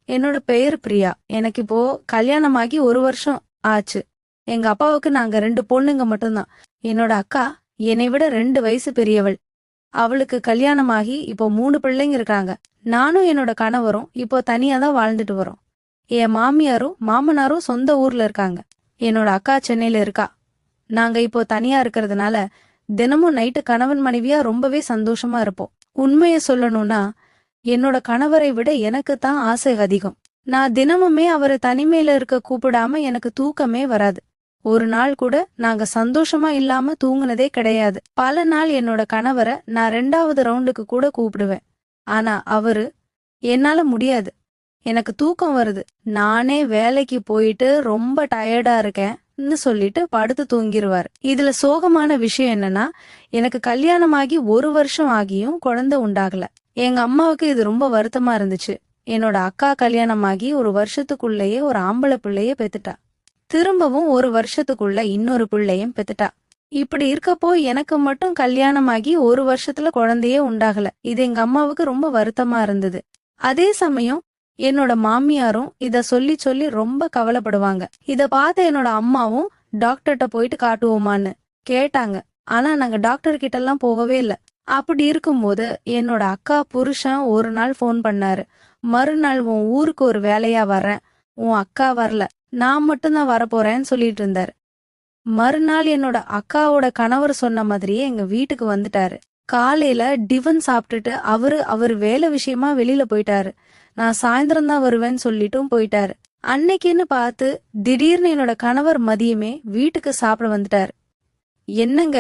என்னோட பெயர் பிரியா. எனக்கு இப்போ கல்யாணமாகி 1 வருஷம் ஆச்சு. எங்க அப்பாவுக்கு நாங்க 2 பொண்ணுங்க மட்டும்தான். என்னோட அக்கா என்னை விட 2 வயசு பெரியவள். அவளுக்கு கல்யாணமாகி இப்போ 3 பிள்ளைங்க இருக்காங்க. நானும் என்னோட கணவரும் இப்போ தனியா தான் வாழ்ந்துட்டு வரோம். என் மாமியாரும் மாமனாரும் சொந்த ஊர்ல இருக்காங்க. என்னோட அக்கா சென்னையில இருக்கா. நாங்க இப்போ தனியா இருக்கிறதுனால தினமும் நைட்டு கணவன் மனைவியா ரொம்பவே சந்தோஷமா இருப்போம். உண்மையை சொல்லணும்னா என்னோட கணவரை விட எனக்கு தான் ஆசை அதிகம். நான் தினமுமே அவரை தனிமையில இருக்க கூப்பிடாம எனக்கு தூக்கமே வராது. ஒரு நாள் கூட நாங்க சந்தோஷமா இல்லாம தூங்குனதே கிடையாது. பல நாள் என்னோட கணவரை நான் 2வது ரவுண்டுக்கு கூட கூப்பிடுவேன். ஆனா அவரு, என்னால முடியாது, எனக்கு தூக்கம் வருது, நானே வேலைக்கு போயிட்டு ரொம்ப டயர்டா இருக்கேன்னு சொல்லிட்டு படுத்து தூங்கிருவாரு. இதுல சோகமான விஷயம் என்னன்னா, எனக்கு கல்யாணமாகி 1 வருஷம் ஆகியும் குழந்தை உண்டாகல. எங்க அம்மாவுக்கு இது ரொம்ப வருத்தமா இருந்துச்சு. என்னோட அக்கா கல்யாணமாகி 1 வருஷத்துக்குள்ளேயே ஒரு ஆம்பளை பிள்ளைய பெத்துட்டா. திரும்பவும் 1 வருஷத்துக்குள்ள இன்னொரு பிள்ளையும் பெத்துட்டா. இப்படி இருக்கப்போ எனக்கு மட்டும் கல்யாணமாகி 1 வருஷத்துல குழந்தையே உண்டாகல. இது எங்க அம்மாவுக்கு ரொம்ப வருத்தமா இருந்தது. அதே சமயம் என்னோட மாமியாரும் இத சொல்லி சொல்லி ரொம்ப கவலைப்படுவாங்க. இத பார்த்த என்னோட அம்மாவும் டாக்டர்கிட்ட போயிட்டு காட்டுவோமான்னு கேட்டாங்க. ஆனா நாங்க டாக்டர் கிட்ட எல்லாம் போகவே இல்ல. அப்படி இருக்கும்போது என்னோட அக்கா புருஷன் ஒரு நாள் ஃபோன் பண்ணாரு. மறுநாள் உன் ஊருக்கு ஒரு வேலையா வர்றேன், உன் அக்கா வரல, நான் மட்டும்தான் வரப்போறேன்னு சொல்லிட்டு இருந்தாரு. மறுநாள் என்னோட அக்காவோட கணவர் சொன்ன மாதிரியே எங்க வீட்டுக்கு வந்துட்டாரு. காலையில டிஃபன் சாப்பிட்டுட்டு அவரு வேலை விஷயமா வெளியில போயிட்டாரு. நான் சாயந்தரம் தான் வருவேன்னு சொல்லிட்டும் போயிட்டாரு. அன்னைக்குன்னு பார்த்து திடீர்னு என்னோட கணவர் மதியமே வீட்டுக்கு சாப்பிட வந்துட்டாரு. என்னங்க,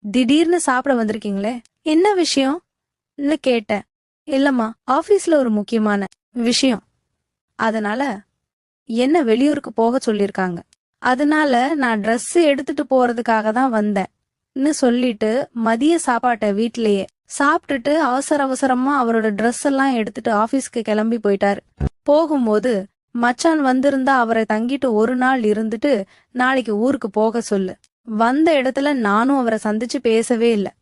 திடீர்னு சாப்பிட வந்திருக்கீங்களே, என்ன விஷயம்னு கேட்டேன். இல்லம்மா, ஆபீஸ்ல ஒரு முக்கியமான விஷயம், அதனால என்ன வெளியூருக்கு போக சொல்லிருக்காங்க, அதனால நான் ட்ரெஸ் எடுத்துட்டு போறதுக்காக தான் வந்தேன்னு சொல்லிட்டு மதிய சாப்பாட்டை வீட்லயே சாப்பிட்டுட்டு அவசர அவசரமா அவரோட ட்ரெஸ் எல்லாம் எடுத்துட்டு ஆபீஸ்க்கு கிளம்பி போயிட்டாரு. போகும்போது, மச்சான் வந்திருந்தா அவரை தங்கிட்டு ஒரு நாள் இருந்துட்டு நாளைக்கு ஊருக்கு போக சொல்லு. வந்த இடத்துல நானும் அவரை சந்திச்சு பேசவே இல்லை.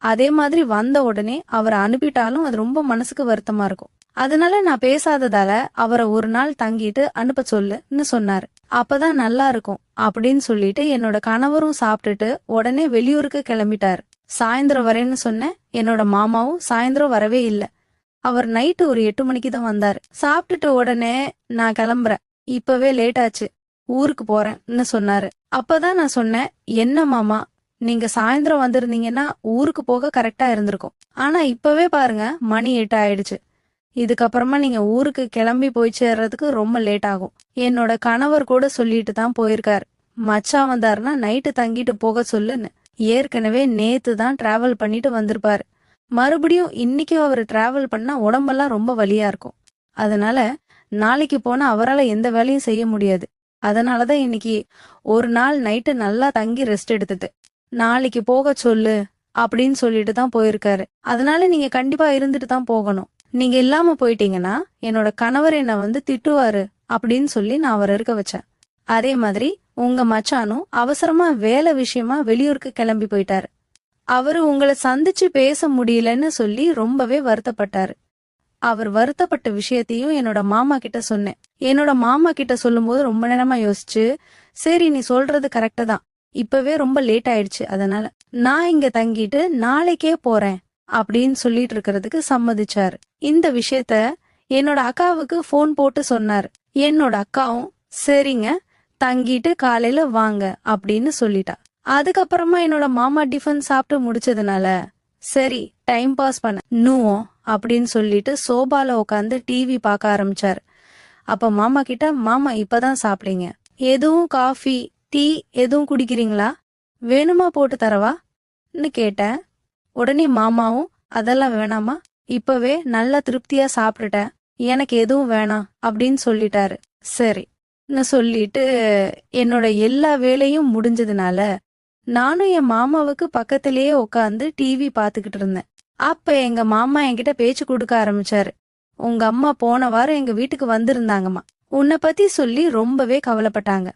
அதே மாதிரி வந்த உடனே அவரை அனுப்பிட்டாலும் அது ரொம்ப மனசுக்கு வருத்தமா இருக்கும். அதனால நான் பேசாததால அவரை ஒரு நாள் தங்கிட்டு அனுப்ப சொல்லுன்னு சொன்னாரு. அப்பதான் நல்லா இருக்கும் அப்படின்னு சொல்லிட்டு என்னோட கணவரும் சாப்பிட்டுட்டு உடனே வெளியூருக்கு கிளம்பிட்டாரு. சாயந்தரம் வரேன்னு சொன்னேன். என்னோட மாமாவும் சாயந்தரம் வரவே இல்லை. அவர் நைட்டு ஒரு 8 மணிக்கு தான் வந்தாரு. சாப்பிட்டுட்டு உடனே நான் கிளம்புறேன், இப்பவே லேட் ஆச்சு, ஊருக்கு போறேன்னு சொன்னாரு. அப்பதான் நான் சொன்னேன், என்ன மாமா, நீங்க சாயந்தரம் வந்திருந்தீங்கன்னா ஊருக்கு போக கரெக்டா இருந்திருக்கும். ஆனா இப்பவே பாருங்க, மணி 8 ஆயிடுச்சு. இதுக்கப்புறமா நீங்க ஊருக்கு கிளம்பி போய் சேர்றதுக்கு ரொம்ப லேட் ஆகும். என்னோட கணவர் கூட சொல்லிட்டு தான் போயிருக்காரு, மச்சான் வந்தாருன்னா நைட்டு தங்கிட்டு போக சொல்லுன்னு. ஏற்கனவே நேத்து தான் டிராவல் பண்ணிட்டு வந்திருப்பாரு. மறுபடியும் இன்னைக்கு அவர் டிராவல் பண்ணா உடம்பெல்லாம் ரொம்ப வலியா இருக்கும். அதனால நாளைக்கு போனா அவரால் எந்த வேலையும் செய்ய முடியாது. அதனாலதான் இன்னைக்கு ஒரு நாள் நைட்டு நல்லா தங்கி ரெஸ்ட் எடுத்துட்டு நாளைக்கு போக சொல்லு அப்படின்னு சொல்லிட்டு தான் போயிருக்காரு. அதனால நீங்க கண்டிப்பா இருந்துட்டு தான் போகணும். நீங்க இல்லாம போயிட்டீங்கன்னா என்னோட கணவர் என்ன வந்து திட்டுவாரு அப்படின்னு சொல்லி நான் அவரை இருக்க வச்சேன். அதே மாதிரி உங்க மச்சானும் அவசரமா வேலை விஷயமா வெளியூருக்கு கிளம்பி போயிட்டாரு. அவரு உங்களை சந்திச்சு பேச முடியலன்னு சொல்லி ரொம்பவே வருத்தப்பட்டாரு. அவர் வருத்தப்பட்ட விஷயத்தையும் என்னோட மாமா கிட்ட சொன்னேன். என்னோட மாமா கிட்ட சொல்லும்போது ரொம்ப நேரமா யோசிச்சு, சரி நீ சொல்றது கரெக்டா தான், இப்பவே ரொம்ப லேட் ஆயிடுச்சு, அதனால நான் இங்க தங்கிட்டு நாளைக்கே போறேன் அப்படின்னு சொல்லிட்டு இருக்கிறதுக்கு சம்மதிச்சாரு. இந்த விஷயத்த என்னோட அக்காவுக்கு போன் போட்டு சொன்னாரு. என்னோட அக்காவும் சரிங்க, தங்கிட்டு காலையில வாங்க அப்படின்னு சொல்லிட்டா. அதுக்கப்புறமா என்னோட மாமா டிஃபன் சாப்பிட்டு முடிச்சதுனால சரி டைம் பாஸ் பண்ண நூவோம் அப்படின்னு சொல்லிட்டு சோபால உட்காந்து டிவி பார்க்க ஆரம்பிச்சாரு. அப்ப மாமா கிட்ட, மாமா இப்பதான் சாப்பிட்டீங்க, எதுவும் காஃபி டீ எதுவும் குடிக்கிறீங்களா, வேணுமா போட்டு தரவான்னு கேட்டேன். உடனே மாமாவும் அதெல்லாம் வேணாமா, இப்பவே நல்லா திருப்தியா சாப்பிட்டுட்டேன், எனக்கு எதுவும் வேணாம் அப்படின்னு சொல்லிட்டாரு. சரி சொல்லிட்டு என்னோட எல்லா வேலையும் முடிஞ்சதுனால நானும் என் மாமாவுக்கு பக்கத்திலேயே உட்காந்து டிவி பாத்துக்கிட்டு இருந்தேன். அப்ப எங்க மாமா என்கிட்ட பேச்சு கொடுக்க ஆரம்பிச்சாரு. உங்க அம்மா போன வாரம் எங்க வீட்டுக்கு வந்திருந்தாங்கம்மா, உன்னை பத்தி சொல்லி ரொம்பவே கவலைப்பட்டாங்க.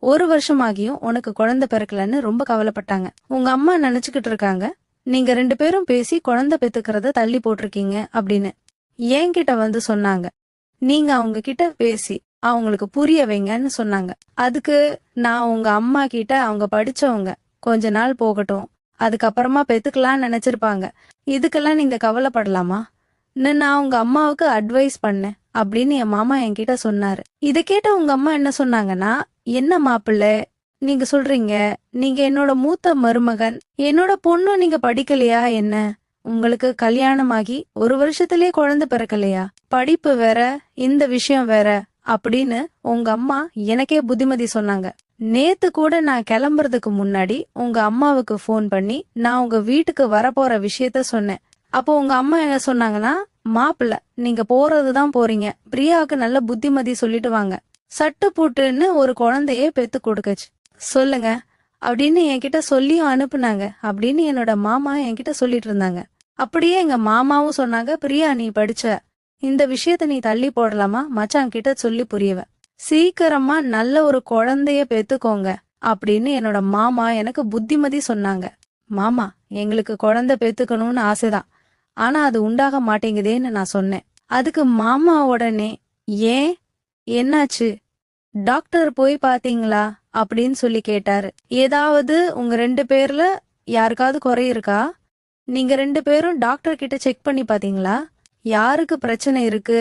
1 வருஷமாகியும் உனக்கு குழந்தை பிறக்கலன்னு ரொம்ப கவலைப்பட்டாங்க. உங்க அம்மா நினைச்சுக்கிட்டு இருக்காங்க நீங்க 2 பேரும் பேசி குழந்தை பெத்துக்கிறத தள்ளி போட்டிருக்கீங்க அப்படின்னு என்கிட்ட வந்து சொன்னாங்க. நீங்க அவங்க கிட்ட பேசி அவங்களுக்கு புரிய வைங்கன்னு சொன்னாங்க. அதுக்கு நான் உங்க அம்மா கிட்ட அவங்க படிச்சவங்க, கொஞ்ச நாள் போகட்டும், அதுக்கப்புறமா பெத்துக்கலாம்னு நினைச்சிருப்பாங்க, இதுக்கெல்லாம் நீங்க கவலைப்படலாமா நான் உங்க அம்மாவுக்கு அட்வைஸ் பண்ணேன் அப்படின்னு என் மாமா என்கிட்ட சொன்னாரு. இத கேட்ட உங்க அம்மா என்ன சொன்னாங்கன்னா, என்ன மாப்பிள்ளை நீங்க சொல்றீங்க, நீங்க என்னோட மூத்த மருமகன், என்னோட பொண்ணும் நீங்க படிக்கலையா என்ன? உங்களுக்கு கல்யாணமாகி 1 வருஷத்திலே குழந்தை பிறக்கலையா? படிப்பு வேற, இந்த விஷயம் வேற அப்படின்னு உங்க அம்மா எனக்கே புத்திமதி சொன்னாங்க. நேத்து கூட நான் கிளம்புறதுக்கு முன்னாடி உங்க அம்மாவுக்கு ஃபோன் பண்ணி நான் உங்க வீட்டுக்கு வரப்போற விஷயத்த சொன்னேன். அப்போ உங்க அம்மா என்ன சொன்னாங்கன்னா, மாப்பிள்ள நீங்க போறதுதான் போறீங்க, பிரியாவுக்கு நல்ல புத்திமதி சொல்லிட்டு வாங்க, சட்டு புட்டுன்னு ஒரு குழந்தையே பெத்து கொடுக்கச்சு சொல்லுங்க அப்படின்னு என்கிட்ட சொல்லியும் அனுப்புனாங்க அப்படின்னு என்னோட மாமா என்கிட்ட சொல்லிட்டு இருந்தாங்க. அப்படியே எங்க மாமாவும் சொன்னாங்க, பிரியா நீ படிச்ச இந்த விஷயத்த நீ தள்ளி போடலாமா, மச்சான் கிட்ட சொல்லி புரியவ, சீக்கிரமா நல்ல ஒரு குழந்தைய பெத்துக்கோங்க அப்படின்னு என்னோட மாமா எனக்கு புத்திமதி சொன்னாங்க. மாமா எங்களுக்கு குழந்தை பெத்துக்கணும்னு ஆசைதான், ஆனா அது உண்டாக மாட்டேங்குதேன்னு நான் சொன்னேன். அதுக்கு மாமா உடனே ஏன் என்னாச்சு, டாக்டர் போய் பாத்தீங்களா அப்படின்னு சொல்லி கேட்டாரு. ஏதாவது உங்க 2 பேர்ல யாருக்காவது குறை இருக்கா, நீங்க 2 பேரும் டாக்டர் கிட்ட செக் பண்ணி பாத்தீங்களா, யாருக்கு பிரச்சனை இருக்கு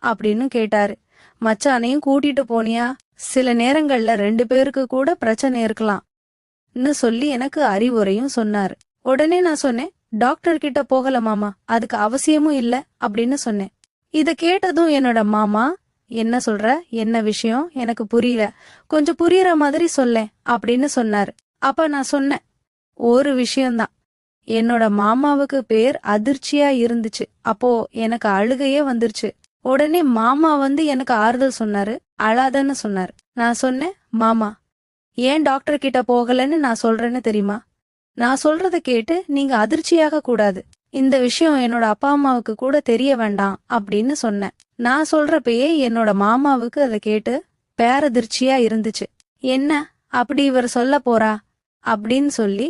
அப்படின்னு கேட்டாரு. மச்சானையும் கூட்டிட்டு போனியா, சில நேரங்கள்ல 2 பேருக்கு கூட பிரச்சனை இருக்கலாம்னு சொல்லி எனக்கு அறிவுரையும் சொன்னாரு. உடனே நான் சொன்னேன், டாக்டர் கிட்ட போகல மாமா, அதுக்கு அவசியமும் இல்ல அப்படின்னு சொன்னேன். இத கேட்டதும் என்னோட மாமா, என்ன சொல்ற, என்ன விஷயம், எனக்கு புரியல, கொஞ்சம் புரியற மாதிரி சொல்லேன் அப்படின்னு சொன்னாரு. அப்ப நான் சொன்னேன், ஒரு விஷயம்தான். என்னோட மாமாவுக்கு பேர் அதிர்ச்சியா இருந்துச்சு. அப்போ எனக்கு அழுகையே வந்துருச்சு. உடனே மாமா வந்து எனக்கு ஆறுதல் சொன்னாரு, அழாதன்னு சொன்னாரு. நான் சொன்னேன், மாமா ஏன் டாக்டர் கிட்ட போகலன்னு நான் சொல்றேன்னு தெரியுமா, நான் சொல்றத கேட்டு நீங்க அதிர்ச்சியாக கூடாது, இந்த விஷயம் என்னோட அப்பா அம்மாவுக்கு கூட தெரிய வேண்டாம் அப்படின்னு சொன்னேன். நான் சொல்றப்பயே என்னோட மாமாவுக்கு அதை கேட்டு பேரதிர்ச்சியா இருந்துச்சு. என்ன அப்படி இவர் சொல்ல போறா அப்படின்னு சொல்லி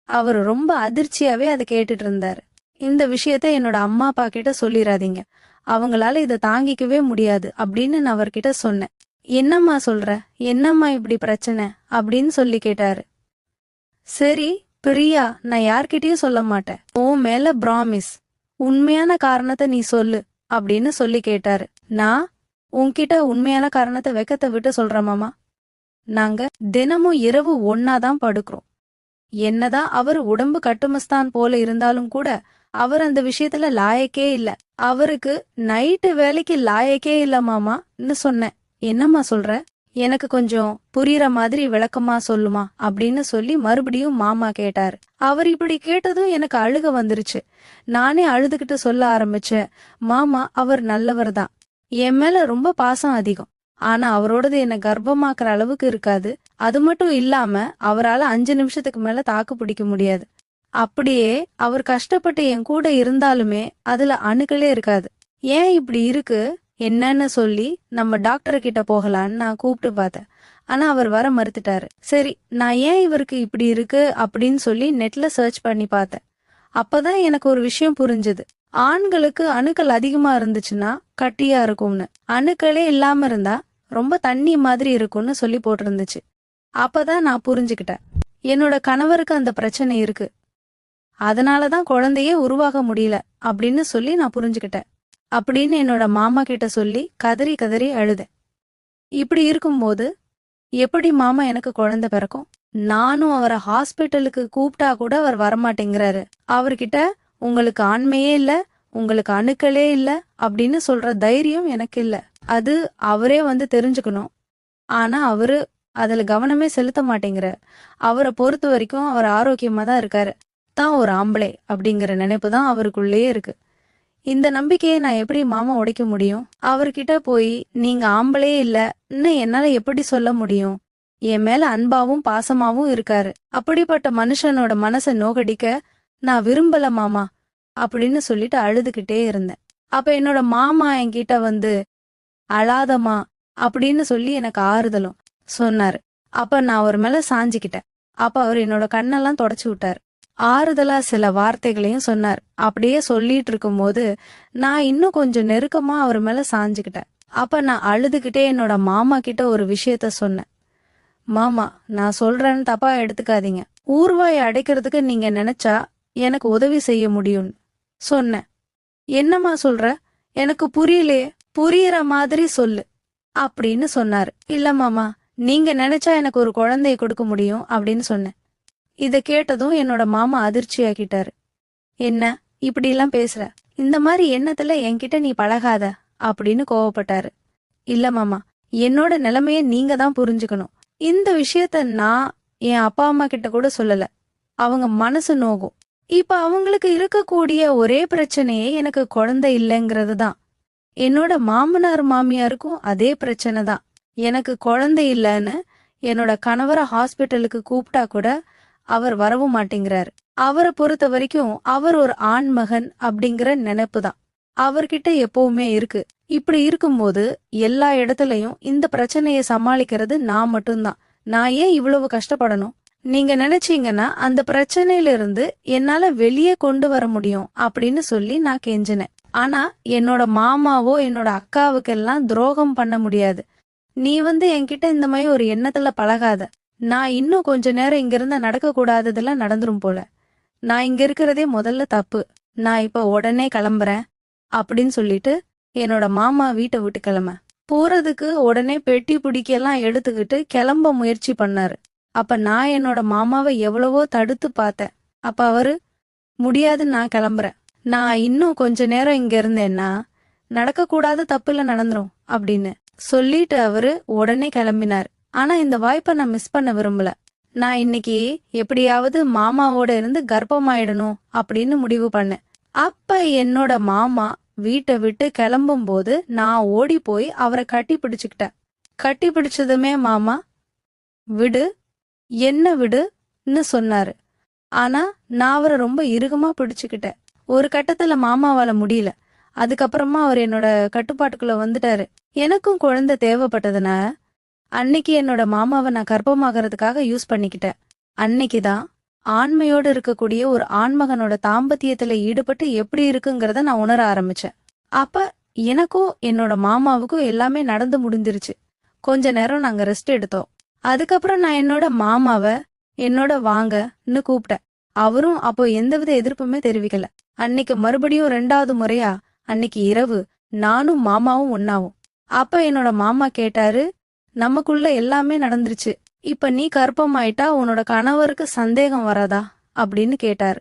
அவர் ரொம்ப அதிர்ச்சியாவே அதை கேட்டுட்டு இருந்தாரு. இந்த விஷயத்த என்னோட அம்மா அப்பா கிட்ட சொல்லிடாதீங்க, அவங்களால இதை தாங்கிக்கவே முடியாது அப்படின்னு நான் அவர்கிட்ட சொன்னேன். என்னம்மா சொல்ற, என்னம்மா இப்படி பிரச்சனை அப்படின்னு சொல்லி கேட்டாரு. சரி பிரியா, நான் யார்கிட்டயும் சொல்ல மாட்டேன், உன் மேல பிராமிஸ், உண்மையான காரணத்தை நீ சொல்லு அப்படின்னு சொல்லி கேட்டாரு. நான் உன்கிட்ட உண்மையான காரணத்தை வெக்கத்தை விட்டு சொல்றேன் மாமா, நாங்க தினமும் இரவு ஒன்னாதான் படுக்கிறோம். என்னதான் அவர் உடம்பு கட்டுமஸ்தான் போல இருந்தாலும் கூட அவர் அந்த விஷயத்துல லாயக்கே இல்ல, அவருக்கு நைட்டு வேலைக்கு லாயக்கே இல்ல மாமான்னு சொன்னேன். என்னம்மா சொல்ற, எனக்கு கொஞ்சம் புரியற மாதிரி விளக்கமா சொல்லுமா அப்படின்னு சொல்லி மறுபடியும் மாமா கேட்டாரு. அவர் இப்படி கேட்டதும் எனக்கு அழுக வந்துருச்சு. நானே அழுதுகிட்டு சொல்ல ஆரம்பிச்சேன், மாமா அவர் நல்லவர் தான், என் மேல ரொம்ப பாசம் அதிகம், ஆனா அவரோடது என்ன கர்ப்பமாக்குற அளவுக்கு இருக்காது, அது மட்டும் இல்லாம அவரால 5 நிமிஷத்துக்கு மேல தாக்கு பிடிக்க முடியாது, அப்படியே அவர் கஷ்டப்பட்டு என் கூட இருந்தாலுமே அதுல அணுக்களே இருக்காது. ஏன் இப்படி இருக்கு என்னன்னு சொல்லி நம்ம டாக்டர் கிட்ட போகலான்னு நான் கூப்பிட்டு பார்த்தேன், ஆனா அவர் வர மறுத்துட்டாரு. சரி நான் ஏன் இவருக்கு இப்படி இருக்கு அப்படின்னு சொல்லி நெட்ல சர்ச் பண்ணி பார்த்தேன். அப்பதான் எனக்கு ஒரு விஷயம் புரிஞ்சுது. ஆண்களுக்கு அணுக்கள் அதிகமா இருந்துச்சுன்னா கட்டியா இருக்கும்னு, அணுக்களே இல்லாம இருந்தா ரொம்ப தண்ணி மாதிரி இருக்கும்னு சொல்லி போட்டிருந்துச்சு. அப்பதான் நான் புரிஞ்சுக்கிட்டேன், என்னோட கணவருக்கு அந்த பிரச்சனை இருக்கு, அதனாலதான் குழந்தையே உருவாக முடியல அப்படின்னு சொல்லி நான் புரிஞ்சுக்கிட்டேன் அப்படின்னு என்னோட மாமா கிட்ட சொல்லி கதறி கதறி அழுதேன். இப்படி இருக்கும்போது எப்படி மாமா எனக்கு குழந்தை பிறக்கும்? நானும் அவரை ஹாஸ்பிட்டலுக்கு கூப்பிட்டா கூட அவர் வரமாட்டேங்கிறாரு. அவர்கிட்ட உங்களுக்கு ஆண்மையே இல்ல, உங்களுக்கு அணுக்களே இல்ல அப்படின்னு சொல்ற தைரியம் எனக்கு இல்ல. அது அவரே வந்து தெரிஞ்சுக்கணும். ஆனா அவரு அதுல கவனமே செலுத்த மாட்டேங்கிறார். அவரை பொறுத்த வரைக்கும் அவர் ஆரோக்கியமா தான் இருக்காரு, தான் ஒரு ஆம்பளை அப்படிங்கிற நினைப்பு தான் அவருக்குள்ளேயே இருக்கு. இந்த நம்பிக்கையை நான் எப்படி மாமா உடைக்க முடியும்? அவர்கிட்ட போய் நீங்க ஆம்பளே இல்லன்னு என்னால எப்படி சொல்ல முடியும்? என் மேல அன்பாவும் பாசமாவும் இருக்காரு, அப்படிப்பட்ட மனுஷனோட மனசை நோகடிக்க நான் விரும்பல மாமா அப்படின்னு சொல்லிட்டு அழுதுகிட்டே இருந்தேன். அப்ப என்னோட மாமா என்கிட்ட வந்து அழாதமா அப்படின்னு சொல்லி எனக்கு ஆறுதலும் சொன்னாரு. அப்ப நான் அவர் மேல சாஞ்சிக்கிட்டேன். அப்ப அவர் என்னோட கண்ணெல்லாம் தொடச்சு விட்டாரு, ஆறுதலா சில வார்த்தைகளையும் சொன்னார். அப்படியே சொல்லிட்டு இருக்கும் போது நான் இன்னும் கொஞ்சம் நெருக்கமா அவர் மேல சாஞ்சுக்கிட்டேன். அப்ப நான் அழுதுகிட்டே என்னோட மாமா கிட்ட ஒரு விஷயத்த சொன்னேன். மாமா, நான் சொல்றேன்னு தப்பா எடுத்துக்காதீங்க. ஊர்வாயை அடைக்கிறதுக்கு நீங்க நினைச்சா எனக்கு உதவி செய்ய முடியும்னு சொன்னேன். என்னம்மா சொல்ற? எனக்கு புரியலையே. புரியுற மாதிரி சொல்லு அப்படின்னு சொன்னாரு. இல்ல மாமா, நீங்க நினைச்சா எனக்கு ஒரு குழந்தைய கொடுக்க முடியும் அப்படின்னு சொன்னேன். இத கேட்டதும் என்னோட மாமா அதிர்ச்சியாக்கிட்டாரு. என்ன இப்படி எல்லாம் பேசுற? இந்த மாதிரி எண்ணத்துல என்கிட்ட நீ பழகாத அப்படின்னு கோவப்பட்டாரு. இல்ல மாமா, என்னோட நிலைமைய நீங்க தான் புரிஞ்சுக்கணும். இந்த விஷயத்த நான் என் அப்பா அம்மா கிட்ட கூட சொல்லல. அவங்க மனசு நோகும். இப்ப அவங்களுக்கு இருக்கக்கூடிய ஒரே பிரச்சனையே எனக்கு குழந்தை இல்லைங்கிறது தான். என்னோட மாமனார் மாமியாருக்கும் அதே பிரச்சனை தான். எனக்கு குழந்தை இல்லைன்னு என்னோட கணவரை ஹாஸ்பிட்டலுக்கு கூப்பிட்டா கூட அவர் வரவும் மாட்டேங்கிறாரு. அவரை பொறுத்த வரைக்கும் அவர் ஒரு ஆண்மகன் அப்படிங்கிற நினைப்பு தான் அவர்கிட்ட எப்பவுமே இருக்கு. இப்படி இருக்கும்போது எல்லா இடத்துலயும் இந்த பிரச்சனைய சமாளிக்கிறது நான் மட்டும்தான். நான் ஏன் இவ்வளவு கஷ்டப்படணும்? நீங்க நினைச்சீங்கன்னா அந்த பிரச்சனையில இருந்து என்னால வெளியே கொண்டு வர முடியும் அப்படின்னு சொல்லி நான் கெஞ்சினேன். ஆனா என்னோட மாமாவோ என்னோட அக்காவுக்கெல்லாம் துரோகம் பண்ண முடியாது. நீ என்கிட்ட இந்த மாதிரி ஒரு எண்ணத்துல பழகாத. நான் இன்னும் கொஞ்ச நேரம் இங்க இருந்தா நடக்க கூடாததெல்லாம் நடந்துரும் போல. நான் இங்க இருக்கிறதே முதல்ல தப்பு. நான் இப்ப உடனே கிளம்புறேன் அப்படின்னு சொல்லிட்டு என்னோட மாமா வீட்டை விட்டு போறதுக்கு உடனே பெட்டி பிடிக்கெல்லாம் எடுத்துக்கிட்டு கிளம்ப முயற்சி பண்ணாரு. அப்ப நான் என்னோட மாமாவை எவ்வளவோ தடுத்து பார்த்தேன். அப்ப அவரு, முடியாது, நான் கிளம்புறேன். நான் இன்னும் கொஞ்ச நேரம் இங்க இருந்தேன்னா நடக்கக்கூடாத தப்புல நடந்துரும் அப்படின்னு சொல்லிட்டு அவரு உடனே கிளம்பினார். ஆனா இந்த வாய்ப்பை நான் மிஸ் பண்ண விரும்பல. நான் இன்னைக்கு எப்படியாவது மாமாவோட இருந்து கர்ப்பமாயிடணும் அப்படின்னு முடிவு பண்ணேன். அப்ப என்னோட மாமா வீட்டை விட்டு கிளம்பும் போது நான் ஓடி போய் அவரை கட்டி பிடிச்சுக்கிட்டேன். கட்டி பிடிச்சதுமே மாமா, விடு, என்ன விடுன்னு சொன்னாரு. ஆனா நான் அவரை ரொம்ப இறுகமா பிடிச்சுக்கிட்டேன். ஒரு கட்டத்துல மாமாவால முடியல. அதுக்கப்புறமா அவர் என்னோட கட்டுப்பாட்டுக்குள்ள வந்துட்டாரு. எனக்கும் குழந்தை தேவைப்பட்டதுனால அன்னைக்கு என்னோட மாமாவை நான் கர்ப்பமாகறதுக்காக யூஸ் பண்ணிக்கிட்டேன். அன்னைக்குதான் ஆண்மையோடு இருக்கக்கூடிய ஒரு ஆண்மகனோட தாம்பத்தியத்துல ஈடுபட்டு எப்படி இருக்குங்கிறத நான் உணர ஆரம்பிச்சேன். அப்ப எனக்கும் என்னோட மாமாவுக்கும் எல்லாமே நடந்து முடிஞ்சிருச்சு. கொஞ்ச நேரம் நாங்க ரெஸ்ட் எடுத்தோம். அதுக்கப்புறம் நான் என்னோட மாமாவை என்னோட வாங்கன்னு கூப்பிட்டேன். அவரும் அப்போ எந்தவித எதிர்ப்புமே தெரிவிக்கல. அன்னைக்கு மறுபடியும் 2வது முறையா அன்னைக்கு இரவு நானும் மாமாவும் ஒன்னாவும். அப்ப என்னோட மாமா கேட்டாரு, நமக்குள்ள எல்லாமே நடந்துருச்சு, இப்ப நீ கர்ப்பமாயிட்டா உன்னோட கணவருக்கு சந்தேகம் வராதா அப்படின்னு கேட்டாரு.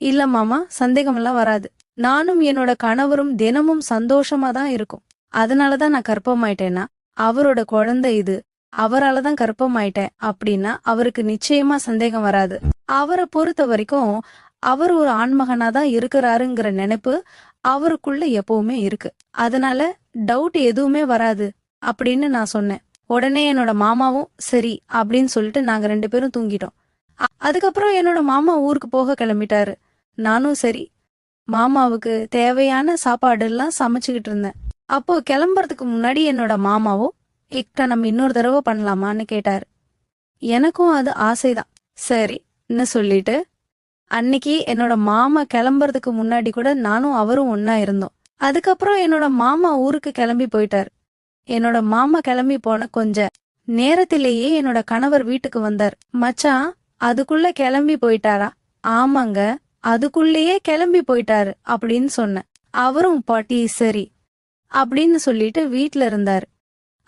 இல்ல மாமா, சந்தேகம் எல்லாம் வராது. நானும் என்னோட கணவரும் தினமும் சந்தோஷமா தான் இருக்கும். அதனாலதான் நான் கர்ப்பமாயிட்டேன்னா அவரோட குழந்தை இது, அவராலதான் கர்ப்பமாயிட்டேன் அப்படின்னா அவருக்கு நிச்சயமா சந்தேகம் வராது. அவரை பொறுத்த வரைக்கும் அவர் ஒரு ஆண்மகனா தான் இருக்கிறாருங்கிற நினைப்பு அவருக்குள்ள எப்பவுமே இருக்கு. அதனால டவுட் எதுவுமே வராது அப்படின்னு நான் சொன்னேன். உடனே என்னோட மாமாவும் சரி அப்படின்னு சொல்லிட்டு நாங்க 2 பேரும் தூங்கிட்டோம். அதுக்கப்புறம் என்னோட மாமா ஊருக்கு போக கிளம்பிட்டாரு. நானும் சரி மாமாவுக்கு தேவையான சாப்பாடு எல்லாம் சமைச்சுக்கிட்டு இருந்தேன். அப்போ கிளம்புறதுக்கு முன்னாடி என்னோட மாமாவும், இக்க நம்ம இன்னொரு தடவை பண்ணலாமான்னு கேட்டாரு. எனக்கும் அது ஆசைதான். சரின்னு சொல்லிட்டு அன்னைக்கு என்னோட மாமா கிளம்புறதுக்கு முன்னாடி கூட நானும் அவரும் ஒன்னா இருந்தோம். அதுக்கப்புறம் என்னோட மாமா ஊருக்கு கிளம்பி போயிட்டாரு. என்னோட மாமா கிளம்பி போன கொஞ்ச நேரத்திலேயே என்னோட கணவர் வீட்டுக்கு வந்தார். மச்சான், அதுக்குள்ள கிளம்பி போயிட்டாரா? ஆமாங்க, அதுக்குள்ளேயே கிளம்பி போயிட்டாரு அப்படின்னு சொன்னேன். அவரும் பாட்டி சரி அப்படின்னு சொல்லிட்டு வீட்ல இருந்தாரு.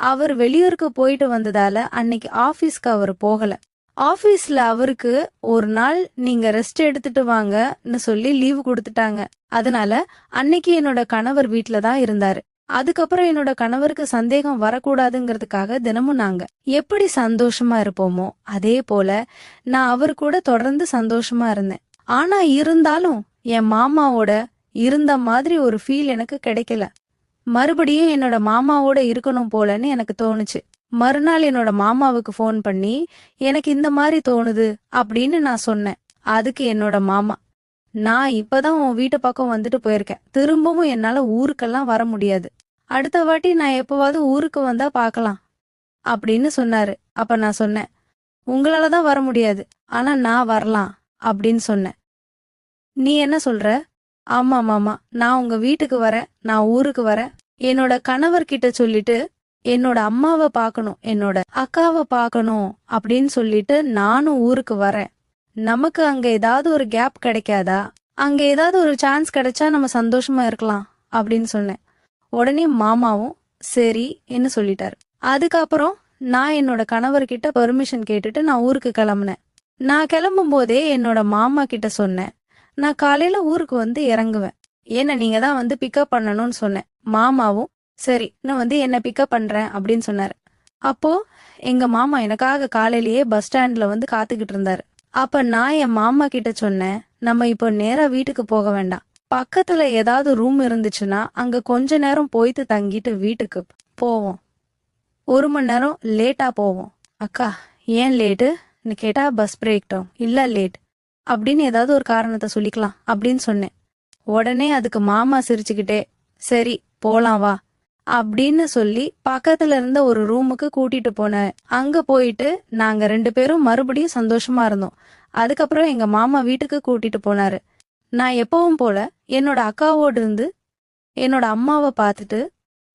அவர் வெளியூருக்கு போயிட்டு வந்ததால அன்னைக்கு ஆபீஸ்க்கு அவர் போகல. ஆபீஸ்ல அவருக்கு ஒரு நாள் நீங்க ரெஸ்ட் எடுத்துட்டு வாங்கன்னு சொல்லி லீவு கொடுத்துட்டாங்க. அதனால அன்னைக்கு என்னோட கணவர் வீட்ல தான் இருந்தாரு. அதுக்கப்புறம் என்னோட கணவருக்கு சந்தேகம் வரக்கூடாதுங்கிறதுக்காக தினமும் நாங்க எப்படி சந்தோஷமா இருப்போமோ அதே போல நான் அவர் கூட தொடர்ந்து சந்தோஷமா இருந்தேன். ஆனா இருந்தாலும் என் மாமாவோட இருந்த மாதிரி ஒரு ஃபீல் எனக்கு கிடைக்கல. மறுபடியும் என்னோட மாமாவோட இருக்கணும் போலன்னு எனக்கு தோணுச்சு. மறுநாள் என்னோட மாமாவுக்கு ஃபோன் பண்ணி எனக்கு இந்த மாதிரி தோணுது அப்படின்னு நான் சொன்னேன். அதுக்கு என்னோட மாமா, நான் இப்பதான் உன் வீட்டு பக்கம் வந்துட்டு போயிருக்கேன், திரும்பவும் என்னால ஊருக்கெல்லாம் வர முடியாது, அடுத்த வாட்டி நான் எப்பவாவது ஊருக்கு வந்தா பாக்கலாம் அப்படின்னு சொன்னாரு. அப்ப நான் சொன்னேன், உங்களாலதான் வர முடியாது, ஆனா நான் வரலாம் அப்படின்னு சொன்னேன். நீ என்ன சொல்ற? ஆமா மாமா, நான் உங்க வீட்டுக்கு வரேன், நான் ஊருக்கு வரேன், என்னோட கணவர்கிட்ட சொல்லிட்டு என்னோட அம்மாவை பார்க்கணும், என்னோட அக்காவை பார்க்கணும் அப்படின்னு சொல்லிட்டு நானும் ஊருக்கு வரேன். நமக்கு அங்க ஏதாவது ஒரு கேப் கிடைக்காதா, அங்க ஏதாவது ஒரு சான்ஸ் கிடைச்சா நம்ம சந்தோஷமா இருக்கலாம் அப்படின்னு சொன்னேன். உடனே மாமாவும் சரி என்ன சொல்லிட்டாரு. அதுக்கப்புறம் நான் என்னோட கணவர்கிட்ட பெர்மிஷன் கேட்டுட்டு நான் ஊருக்கு கிளம்புனேன். நான் கிளம்பும் போதே என்னோட மாமா கிட்ட சொன்னேன், நான் காலையில ஊருக்கு வந்து இறங்குவேன், ஏன்னா நீங்க தான் வந்து பிக்கப் பண்ணணும்னு சொன்னேன். மாமாவும் சரி நான் வந்து என்ன பிக்கப் பண்றேன் அப்படின்னு சொன்னாரு. அப்போ எங்க மாமா எனக்காக காலையிலேயே பஸ் ஸ்டாண்ட்ல வந்து காத்துக்கிட்டு இருந்தாரு. அப்ப நான் என் மாமா கிட்ட சொன்னேன், நம்ம இப்போ நேரா வீட்டுக்கு போக வேண்டாம், பக்கத்துல ஏதாவது ரூம் இருந்துச்சுன்னா அங்க கொஞ்ச நேரம் போயிட்டு தங்கிட்டு வீட்டுக்கு போவோம், 1 மணி நேரம் லேட்டா போவோம். அக்கா ஏன் லேட்டுன்னு கேட்டா பஸ் பிரேக் டவுன் இல்ல லேட் அப்படின்னு ஏதாவது ஒரு காரணத்தை சொல்லிக்கலாம் அப்படின்னு சொன்னேன். உடனே அதுக்கு மாமா சிரிச்சுக்கிட்டே சரி போலாம் வா அப்படின்னு சொல்லி பக்கத்துல இருந்த ஒரு ரூமுக்கு கூட்டிட்டு போனேன். அங்க போயிட்டு நாங்க 2 பேரும் மறுபடியும் சந்தோஷமா இருந்தோம். அதுக்கப்புறம் எங்க மாமா வீட்டுக்கு கூட்டிட்டு போனாரு. நான் எப்பவும் போல என்னோட அக்காவோடு இருந்து என்னோட அம்மாவை பார்த்துட்டு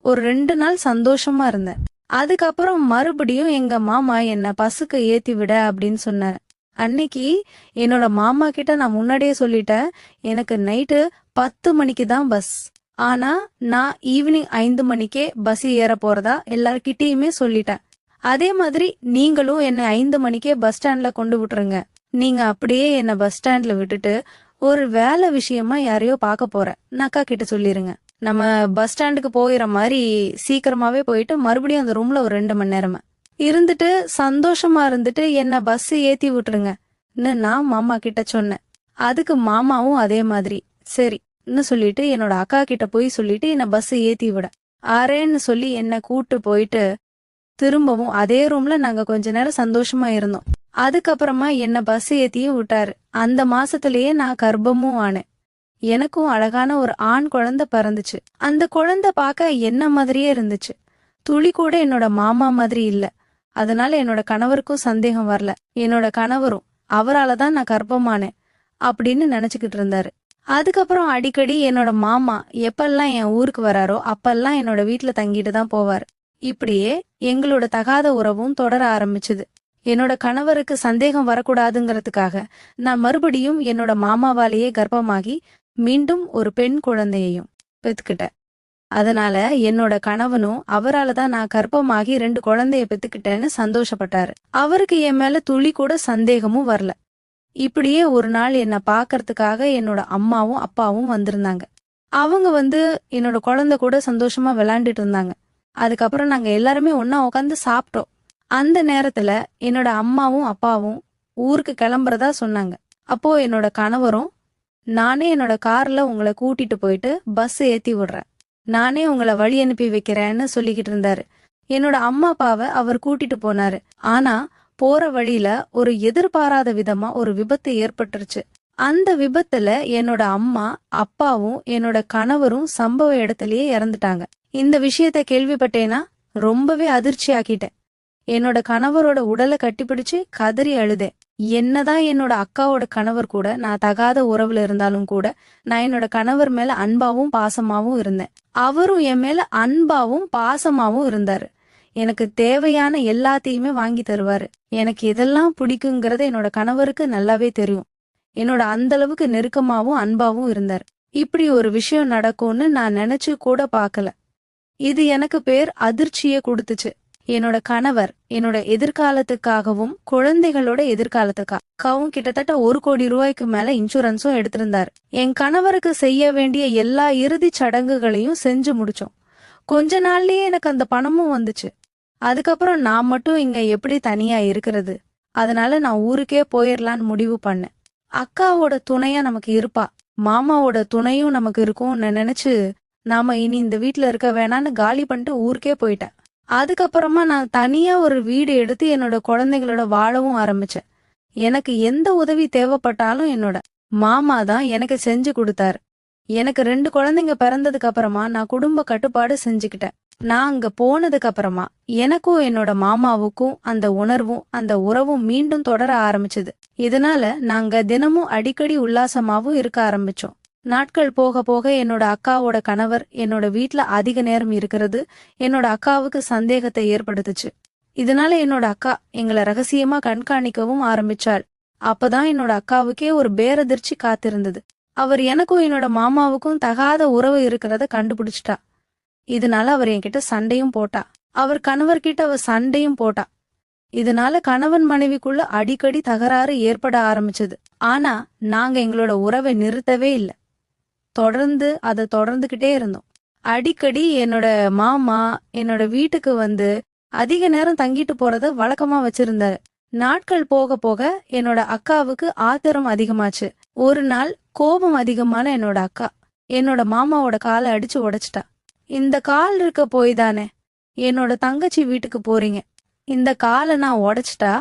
ஒரு 2 நாள் சந்தோஷமா இருந்தேன். அதுக்கப்புறம் மறுபடியும் எங்க மாமா என்ன பஸ்ஸுக்கு ஏத்தி விட அப்படின்னு சொன்னார். அன்னைக்கு என்னோட மாமா கிட்ட நான் முன்னாடியே சொல்லிட்டேன், எனக்கு நைட்டு 10 மணிக்கு தான் பஸ், ஆனா நான் ஈவினிங் 5 மணிக்கே பஸ் ஏற போறதா எல்லார்கிட்டயுமே சொல்லிட்டேன். அதே மாதிரி நீங்களும் என்ன 5 மணிக்கே பஸ் ஸ்டாண்ட்ல கொண்டு விட்டுருங்க. நீங்க அப்படியே என்ன பஸ் ஸ்டாண்ட்ல விட்டுட்டு ஒரு வேலை விஷயமா யாரையோ பார்க்க போறேன் அக்கா கிட்ட சொல்லிருங்க. நம்ம பஸ் ஸ்டாண்டுக்கு போயிற மாதிரி சீக்கிரமாவே போயிட்டு மறுபடியும் அந்த ரூம்ல ஒரு 2 மணி நேரமா இருந்துட்டு சந்தோஷமா இருந்துட்டு என்ன பஸ் ஏத்தி விட்டுருங்கன்னு நான் மாமா கிட்ட சொன்னேன். அதுக்கு மாமாவும் அதே மாதிரி சரின்னு சொல்லிட்டு என்னோட அக்கா கிட்ட போய் சொல்லிட்டு என்ன பஸ் ஏத்தி விட ஆறேன்னு சொல்லி என்ன கூட்டு போயிட்டு திரும்பவும் அதே ரூம்ல நாங்க கொஞ்ச நேரம் சந்தோஷமா இருந்தோம். அதுக்கப்புறமா என்ன பஸ் ஏத்தியும் விட்டாரு. அந்த மாசத்திலேயே நான் கர்ப்பமும் ஆனேன். எனக்கும் அழகான ஒரு ஆண் குழந்தை பிறந்துச்சு. அந்த குழந்தை பார்க்க என்ன மாதிரியே இருந்துச்சு, துளி கூட என்னோட மாமா மாதிரி இல்ல. அதனால என்னோட கணவருக்கும் சந்தேகம் வரல. என்னோட கணவரும் அவரால தான் நான் கர்ப்பமானேன் அப்படின்னு நினைச்சுக்கிட்டு இருந்தாரு. அதுக்கப்புறம் அடிக்கடி என்னோட மாமா எப்பெல்லாம் என் ஊருக்கு வராரோ அப்பெல்லாம் என்னோட வீட்டுல தங்கிட்டு தான் போவாரு. இப்படியே எங்களோட தகாத உறவும் தொடர ஆரம்பிச்சுது. என்னோட கணவருக்கு சந்தேகம் வரக்கூடாதுங்கிறதுக்காக நான் மறுபடியும் என்னோட மாமாவாலேயே கர்ப்பமாகி மீண்டும் ஒரு பெண் குழந்தையையும் பெத்துக்கிட்டேன். அதனால என்னோட கணவனும் அவரால தான் நான் கர்ப்பமாகி 2 குழந்தைய பெத்துக்கிட்டேன்னு சந்தோஷப்பட்டாரு. அவருக்கு என் மேல துளி கூட சந்தேகமும் வரல. இப்படியே ஒரு நாள் என்ன பாக்கறதுக்காக என்னோட அம்மாவும் அப்பாவும் வந்திருந்தாங்க. அவங்க வந்து என்னோட குழந்தை கூட சந்தோஷமா விளையாண்டுட்டு இருந்தாங்க. அதுக்கப்புறம் நாங்க எல்லாருமே ஒன்னா உட்காந்து சாப்பிட்டோம். அந்த நேரத்துல என்னோட அம்மாவும் அப்பாவும் ஊருக்கு கிளம்புறதா சொன்னாங்க. அப்போ என்னோட கணவரும் நானே என்னோட கார்ல உங்களை கூட்டிட்டு போயிட்டு பஸ் ஏத்தி விடுறேன், நானே உங்களை வழி அனுப்பி வைக்கிறேன்னு சொல்லிக்கிட்டு இருந்தாரு. என்னோட அம்மா அப்பாவை அவர் கூட்டிட்டு போனாரு. ஆனா போற வழியில ஒரு எதிர்பாராத விதமா ஒரு விபத்து ஏற்பட்டுருச்சு. அந்த விபத்துல என்னோட அம்மா அப்பாவும் என்னோட கணவரும் சம்பவ இடத்துலயே இறந்துட்டாங்க. இந்த விஷயத்த கேள்விப்பட்டேனா ரொம்பவே அதிர்ச்சி ஆக்கிட்டேன். என்னோட கணவரோட உடலை கட்டிப்பிடிச்சு கதறி அழுதேன். என்னதான் என்னோட அக்காவோட கணவர் கூட நான் தகாத உறவுல இருந்தாலும் கூட நான் என்னோட கணவர் மேல அன்பாவும் பாசமாவும் இருந்தேன். அவரும் என் மேல அன்பாவும் பாசமாவும் இருந்தாரு. எனக்கு தேவையான எல்லாத்தையுமே வாங்கி தருவாரு. எனக்கு எதெல்லாம் பிடிக்குங்கிறத என்னோட கணவருக்கு நல்லாவே தெரியும். என்னோட அந்த அளவுக்கு நெருக்கமாவும் அன்பாவும் இருந்தார். இப்படி ஒரு விஷயம் நடக்கும்னு நான் நினைச்சு கூட பார்க்கல. இது எனக்கு பேர் அதிர்ச்சியை கொடுத்துச்சு. என்னோட கணவர் என்னோட எதிர்காலத்துக்காகவும் குழந்தைகளோட எதிர்காலத்துக்காகவும் கிட்டத்தட்ட 1 கோடி ரூபாய்க்கு மேல இன்சூரன்ஸும் எடுத்திருந்தாரு. என் கணவருக்கு செய்ய வேண்டிய எல்லா இறுதி சடங்குகளையும் செஞ்சு முடிச்சோம். கொஞ்ச நாள்லயே எனக்கு அந்த பணமும் வந்துச்சு. அதுக்கப்புறம் நான் மட்டும் இங்க எப்படி தனியா இருக்கிறது, அதனால நான் ஊருக்கே போயிடலான்னு முடிவு பண்ணேன். அக்காவோட துணையா நமக்கு இருப்பா, மாமாவோட துணையும் நமக்கு இருக்கும்னு நினைச்சு நாம இனி இந்த வீட்டுல இருக்க வேணான்னு காலி பண்ணிட்டு ஊருக்கே போயிட்டேன். அதுக்கப்புறமா நான் தனியா ஒரு வீடு எடுத்து என்னோட குழந்தைகளோட வாழவும் ஆரம்பிச்சேன். எனக்கு எந்த உதவி தேவைப்பட்டாலும் என்னோட மாமா தான் எனக்கு செஞ்சு கொடுத்தாரு. எனக்கு 2 குழந்தைங்க பிறந்ததுக்கு அப்புறமா நான் குடும்ப கட்டுப்பாடு செஞ்சுக்கிட்டேன். நான் அங்க போனதுக்கு அப்புறமா எனக்கும் என்னோட மாமாவுக்கும் அந்த உணர்வும் அந்த உறவும் மீண்டும் தொடர ஆரம்பிச்சது. இதனால நாங்க தினமும் அடிக்கடி உல்லாசமாவும் இருக்க ஆரம்பிச்சோம். நாட்கள் போக போக என்னோட அக்காவோட கணவர் என்னோட வீட்ல அதிக நேரம் இருக்கிறது என்னோட அக்காவுக்கு சந்தேகத்தை ஏற்படுத்துச்சு. இதனால என்னோட அக்கா எங்களை ரகசியமா கண்காணிக்கவும் ஆரம்பிச்சாள். அப்பதான் என்னோட அக்காவுக்கே ஒரு பேரதிர்ச்சி காத்திருந்தது. அவர் எனக்கும் என்னோட மாமாவுக்கும் தகாத உறவு இருக்கிறத கண்டுபிடிச்சிட்டா. இதனால அவர் என்கிட்ட சண்டையும் போட்டா. அவர் கணவர்கிட்ட அவ சண்டையும் போட்டா. இதனால கணவன் மனைவிக்குள்ள அடிக்கடி தகராறு ஏற்பட ஆரம்பிச்சது. ஆனா நாங்க எங்களோட உறவை நிறுத்தவே இல்லை. அதை தொடர்ந்துகிட்டே இருந்தோம். அடிக்கடி என்னோட மாமா என்னோட வீட்டுக்கு வந்து அதிக நேரம் தங்கிட்டு போறத வழக்கமா வச்சிருந்தாரு. நாட்கள் போக போக என்னோட அக்காவுக்கு ஆத்திரம் அதிகமாச்சு. ஒரு நாள் கோபம் அதிகமான என்னோட அக்கா என்னோட மாமாவோட காலை அடிச்சு உடைச்சிட்டா. இந்த கால் இருக்க போய் தானே என்னோட தங்கச்சி வீட்டுக்கு போறீங்க, இந்த காலை நான் உடைச்சிட்டா